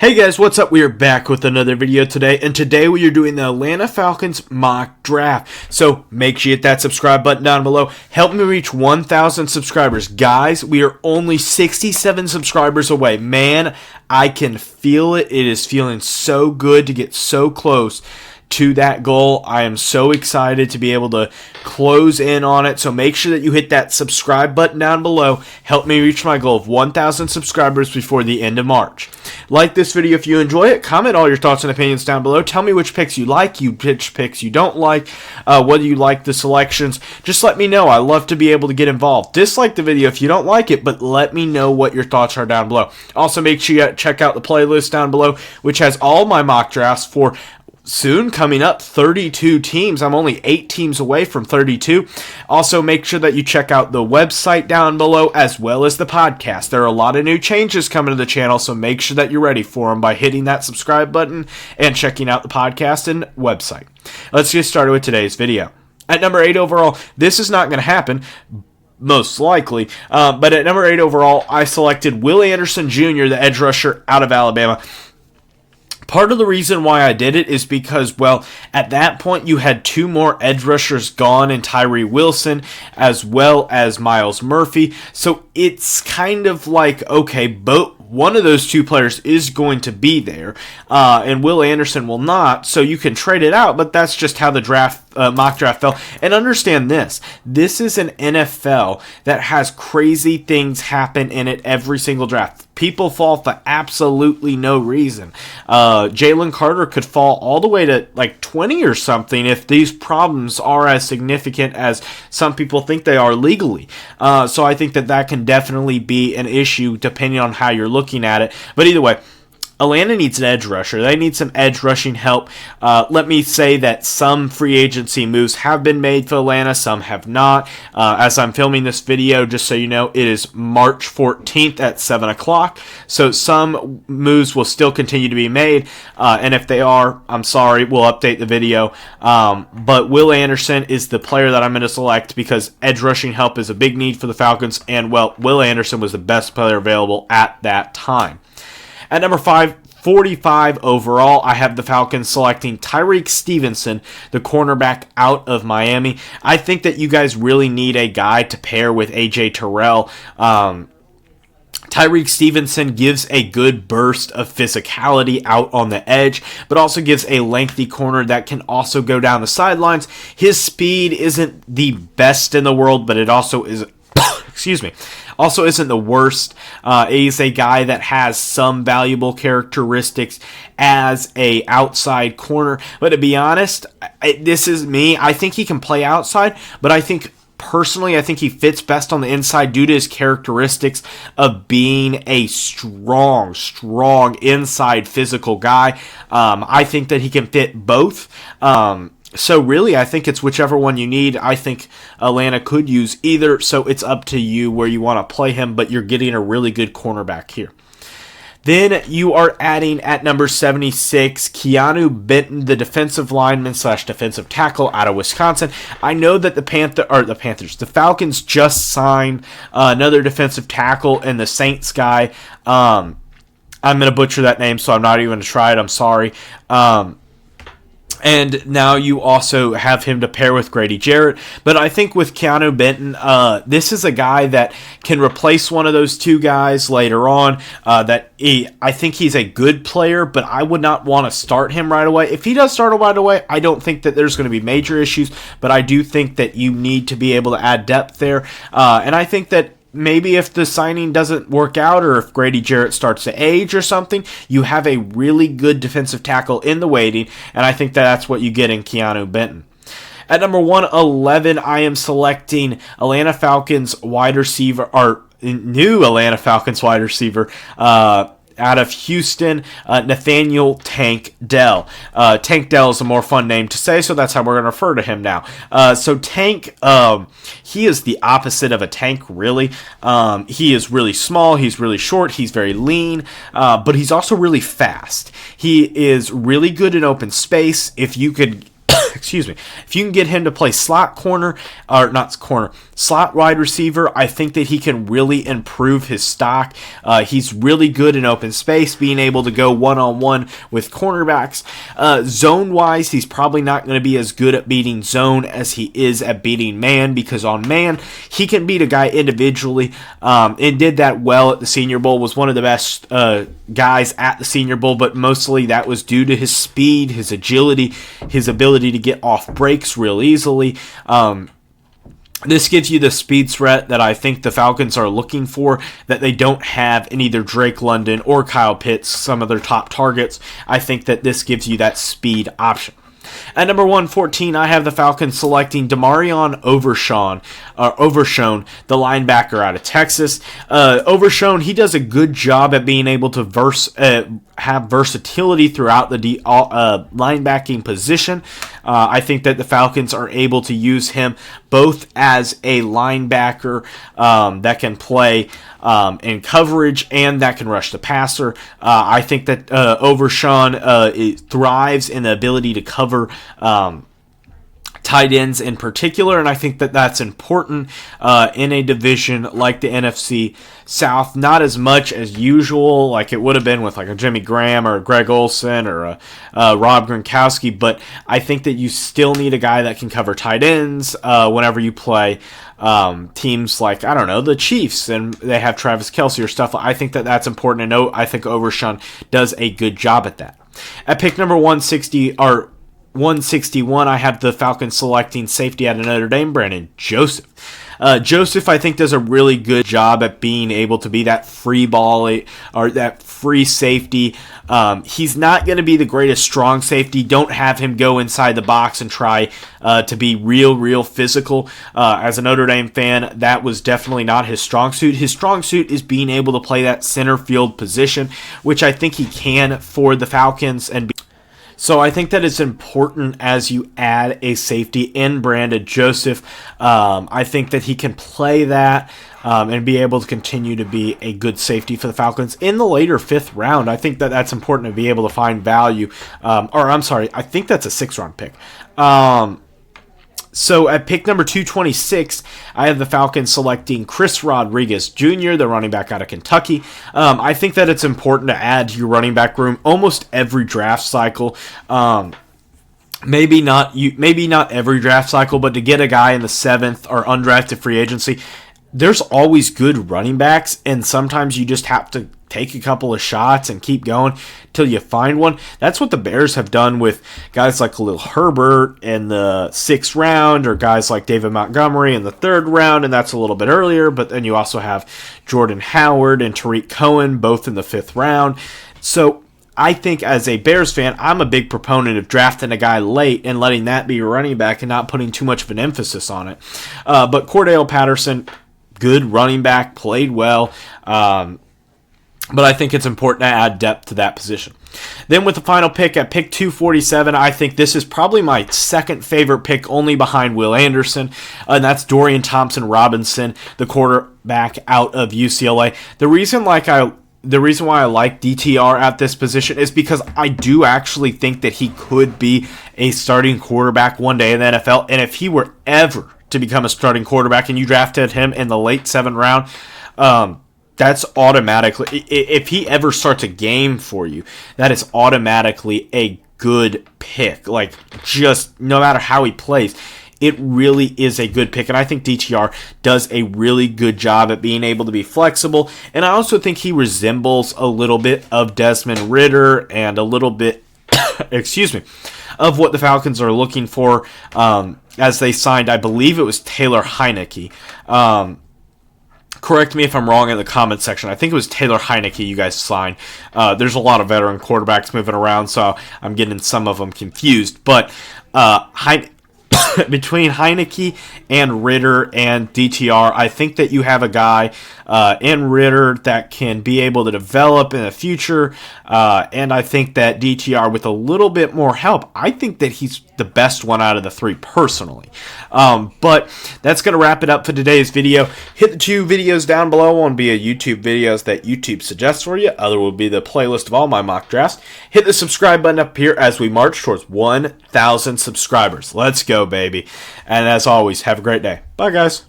Hey guys, what's up? We are back with another video today, and today we are doing the Atlanta Falcons mock draft. So make sure you hit that subscribe button down below. Help me reach 1,000 subscribers. Guys, we are only 67 subscribers away. Man, I can feel it. It is feeling so good to get so close to that goal. I am so excited to be able to close in on it. So make sure that you hit that subscribe button down below. Help me reach my goal of 1,000 subscribers before the end of March. Like this video if you enjoy it. Comment all your thoughts and opinions down below. Tell me which picks you like, which picks you don't like, whether you like the selections. Just let me know. I love to be able to get involved. Dislike the video if you don't like it, but let me know what your thoughts are down below. Also, make sure you check out the playlist down below, which has all my mock drafts for soon coming up 32 teams. I'm only 8 teams away from 32. Also, make sure that you check out the website down below as well as the podcast. There are a lot of new changes coming to the channel, so make sure that you're ready for them by hitting that subscribe button and checking out the podcast and website. Let's get started with today's video. At number 8 overall, this is not going to happen, most likely, but at number 8 overall, I selected Will Anderson Jr., the edge rusher out of Alabama. Part of the reason why I did it is because, well, at that point you had 2 more edge rushers gone in Tyree Wilson as well as Myles Murphy. So it's kind of like, okay, one of those 2 players is going to be there, and Will Anderson will not, so you can trade it out, but that's just how the mock draft fell. And understand this is an NFL that has crazy things happen in it every single draft. People fall for absolutely no reason. Jalen Carter could fall all the way to like 20 or something if these problems are as significant as some people think they are legally. So I think that can definitely be an issue depending on how you're looking at it. But either way, Atlanta needs an edge rusher. They need some edge rushing help. Let me say that some free agency moves have been made for Atlanta, some have not. As I'm filming this video, just so you know, it is March 14th at 7 o'clock. So some moves will still continue to be made. And if they are, I'm sorry, we'll update the video. But Will Anderson is the player that I'm going to select because edge rushing help is a big need for the Falcons. And, well, Will Anderson was the best player available at that time. At number 5, 45 overall, I have the Falcons selecting Tyrique Stevenson, the cornerback out of Miami. I think that you guys really need a guy to pair with A.J. Terrell. Tyrique Stevenson gives a good burst of physicality out on the edge, but also gives a lengthy corner that can also go down the sidelines. His speed isn't the best in the world, but it also is also isn't the worst. He's a guy that has some valuable characteristics as a outside corner. But to be honest, this is me. I think he can play outside, but I think he fits best on the inside due to his characteristics of being a strong inside physical guy. I think that he can fit both. So really, I think it's whichever one you need. I think Atlanta could use either, so it's up to you where you want to play him, but you're getting a really good cornerback here. Then you are adding at number 76, Keanu Benton, the defensive lineman / defensive tackle out of Wisconsin. I know that the Falcons just signed another defensive tackle and the Saints guy. I'm going to butcher that name, so I'm not even going to try it. I'm sorry. And now you also have him to pair with Grady Jarrett. But I think with Keanu Benton, this is a guy that can replace one of those 2 guys later on. I think he's a good player, but I would not want to start him right away. If he does start right away, I don't think that there's going to be major issues. But I do think that you need to be able to add depth there. And I think that maybe if the signing doesn't work out or if Grady Jarrett starts to age or something, you have a really good defensive tackle in the waiting, and I think that's what you get in Keanu Benton. At number 111, I am selecting new Atlanta Falcons wide receiver, out of Houston, Nathaniel Tank Dell. Tank Dell is a more fun name to say, so that's how we're going to refer to him now. So Tank, he is the opposite of a tank, really. He is really small, he's really short, he's very lean, but he's also really fast. He is really good in open space. If you could excuse me, if you can get him to play slot corner, or not corner, slot wide receiver, I think that he can really improve his stock. He's really good in open space, being able to go one-on-one with cornerbacks. Zone-wise, he's probably not going to be as good at beating zone as he is at beating man, because on man, he can beat a guy individually, and did that well at the Senior Bowl, was one of the best guys at the Senior Bowl, but mostly that was due to his speed, his agility, his ability to get off breaks real easily. This gives you the speed threat that I think the Falcons are looking for, that they don't have in either Drake London or Kyle Pitts, some of their top targets. I think that this gives you that speed option. At number 114, I have the Falcons selecting Demarion Overshown, the linebacker out of Texas. Overshown, he does a good job at being able to have versatility throughout the linebacking position. I think that the Falcons are able to use him both as a linebacker that can play in coverage and that can rush the passer. I think that Overshown thrives in the ability to cover tight ends in particular, and I think that that's important in a division like the NFC South. Not as much as usual, like it would have been with like a Jimmy Graham or a Greg Olsen or a Rob Gronkowski, but I think that you still need a guy that can cover tight ends whenever you play teams like, I don't know, the Chiefs, and they have Travis Kelce or stuff. I think that that's important to note. I think Overshown does a good job at that. At pick number 161, I have the Falcons selecting safety out of Notre Dame, Brandon Joseph. Joseph, I think, does a really good job at being able to be that free ball or that free safety. He's not going to be the greatest strong safety. Don't have him go inside the box and try to be real physical. As a Notre Dame fan, that was definitely not his strong suit. His strong suit is being able to play that center field position, which I think he can for the Falcons. So I think that it's important as you add a safety in Brandon Joseph. I think that he can play that and be able to continue to be a good safety for the Falcons in the later 5th round. I think that that's important to be able to find value. I think that's a 6th-round pick. So at pick number 226, I have the Falcons selecting Chris Rodriguez Jr., the running back out of Kentucky. I think that it's important to add to your running back room almost every draft cycle. Maybe not every draft cycle, but to get a guy in the 7th or undrafted free agency, there's always good running backs, and sometimes you just have to take a couple of shots and keep going till you find one. That's what the Bears have done with guys like Khalil Herbert in the 6th round, or guys like David Montgomery in the 3rd round, and that's a little bit earlier, but then you also have Jordan Howard and Tariq Cohen both in the 5th round. So I think as a Bears fan, I'm a big proponent of drafting a guy late and letting that be your running back and not putting too much of an emphasis on it. But Cordell Patterson, good running back, played well, but I think it's important to add depth to that position. Then with the final pick at pick 247, I think this is probably my second favorite pick, only behind Will Anderson, and that's Dorian Thompson-Robinson, the quarterback out of UCLA. The reason why I like DTR at this position is because I do actually think that he could be a starting quarterback one day in the NFL, and if he were ever to become a starting quarterback and you drafted him in the late 7th round, that's automatically, if he ever starts a game for you, that is automatically a good pick. Like, just no matter how he plays, it really is a good pick. And I think DTR does a really good job at being able to be flexible. And I also think he resembles a little bit of Desmond Ridder and a little bit, of what the Falcons are looking for as they signed, I believe it was Taylor Heineke. Correct me if I'm wrong in the comment section. I think it was Taylor Heineke you guys signed. There's a lot of veteran quarterbacks moving around, so I'm getting some of them confused. But between Heineke and Ridder and DTR, I think that you have a guy and Ritter that can be able to develop in the future. And I think that DTR, with a little bit more help, I think that he's the best one out of the three personally. But that's going to wrap it up for today's video. Hit the 2 videos down below. One will be a YouTube videos that YouTube suggests for you. Other will be the playlist of all my mock drafts. Hit the subscribe button up here as we march towards 1,000 subscribers. Let's go, baby. And as always, have a great day. Bye, guys.